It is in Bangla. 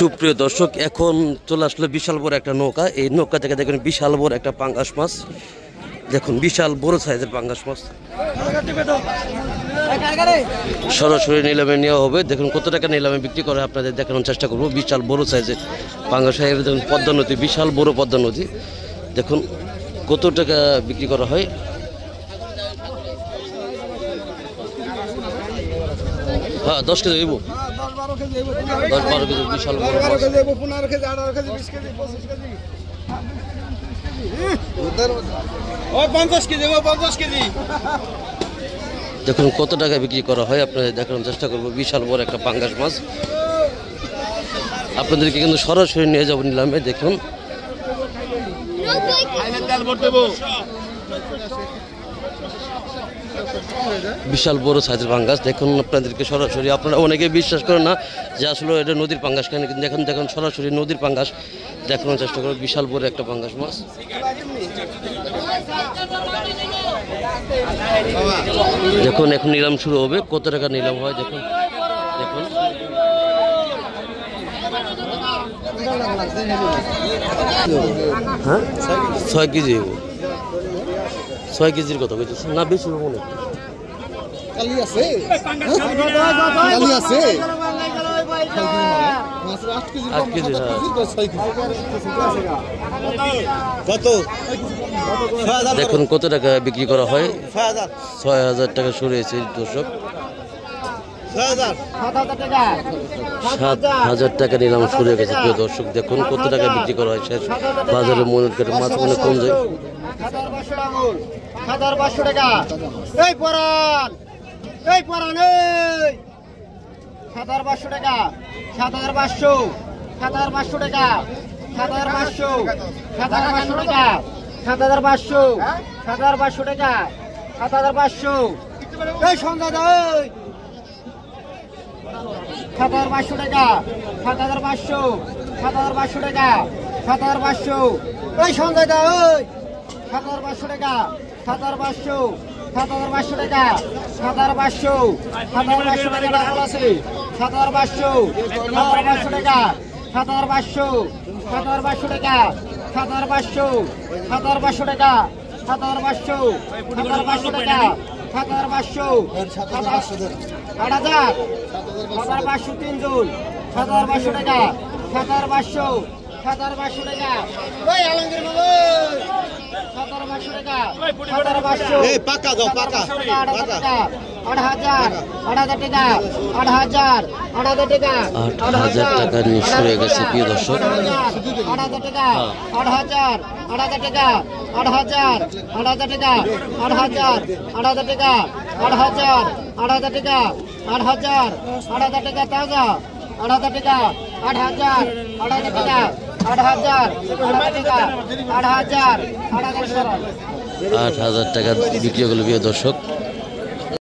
সুপ্রিয় দর্শক, এখন চলে আসলো বিশাল বড় একটা নৌকা। এই নৌকা থেকে দেখুন বিশাল বড় একটা পাঙ্গাস মাছ। দেখুন বিশাল বড় সাইজের পাঙ্গাস মাছ সরাসরি নিলামে নেওয়া হবে। দেখুন কত টাকা নিলামে বিক্রি করে আপনাদের দেখানোর চেষ্টা করবো। বিশাল বড় সাইজের পাঙ্গাস। দেখুন পদ্মা নদী, বিশাল বড় পদ্মা নদী। দেখুন কত টাকা বিক্রি করা হয়। হ্যাঁ 10 কেজি হইব, 10-12 কেজি বিশাল বড়। 15 KG 18 KG 20 KG 25 KG 50 KG 50 KG. দেখুন কত টাকা বিক্রি করা হয় আপনাদের দেখানোর চেষ্টা করবো। বিশাল বড় একটা পাঙ্গাস মাছ আপনাদেরকে কিন্তু সরাসরি নিয়ে যাবো নিলামে। দেখুন বিশাল বড় সাইজের পাঙ্গাস। দেখুন আপনাদেরকে সরাসরি, আপনারা অনেকে বিশ্বাস করেন না যে আসলে এটা নদীর পাঙ্গাস কেন, কিন্তু দেখুন সরাসরি নদীর পাঙ্গাস দেখানোর চেষ্টা করবো। বিশাল বড় একটা পাঙ্গাস মাছ। দেখুন এখন নিলাম শুরু হবে। কত টাকা নিলাম হয় দেখুন। দেখুন হ্যাঁ 6 কেজি, 6 কেজির কথা বলতেছে না, বেশি হবো না। কালি আছে, কালি আছে 8 কেজি 8 কেজি। কত? দেখুন কত টাকা বিক্রি করা হয়। 6000 টাকা শুরু হয়েছে দর্শক। 7000 টাকা নিলাম শুরু হয়ে গেছে প্রিয় দর্শক। দেখুন কত টাকা বিক্রি করা হয়। শেষ বাজারে মনের কাটে মাছ মানে কম যায়। 7500 টাকা। এই পরান, এই পরান, এই 7500 টাকা। 7500, 7500 টাকা। 7500, 7500 টাকা। 7500, 7500 টাকা। 7500, এই সন্ধ্যা দাও। 7500 টাকা। 7500, 7500 টাকা। 7500, এই সন্ধ্যা দাও। 7500 টাকা। 7500, 7500 টাকা। 7500, 7500 টাকা আছে। 7500, 7500 টাকা। 7500, 7500 টাকা। 7500, 7500 টাকা। 7500, 7500 টাকা। 7500, 8000, 7500 তিনজন। 7500 টাকা। 7500, 7500 টাকা। ওই আলমগীর বাবু 7500 টাকা। 7500, এই পাকা দাও, পাকা পাকা। 8000, 8000 টাকা। 8000, 8000 টাকা। 8000 টাকা নিয়ে শুরু হয়ে গেছে প্রিয় দর্শক। 8000 টাকা। 8000, 8000 টাকা। 8000, 8000 টাকা। 8000, 8000 টাকা। 8000, 8000 টাকা। 8000, 8000 টাকা তাজা। 8000 টাকা। 8000, 8000 টাকা। 8000, 8000 টাকা। 8000, 8000 8000 টাকা বিক্রি হলো প্রিয় দর্শক।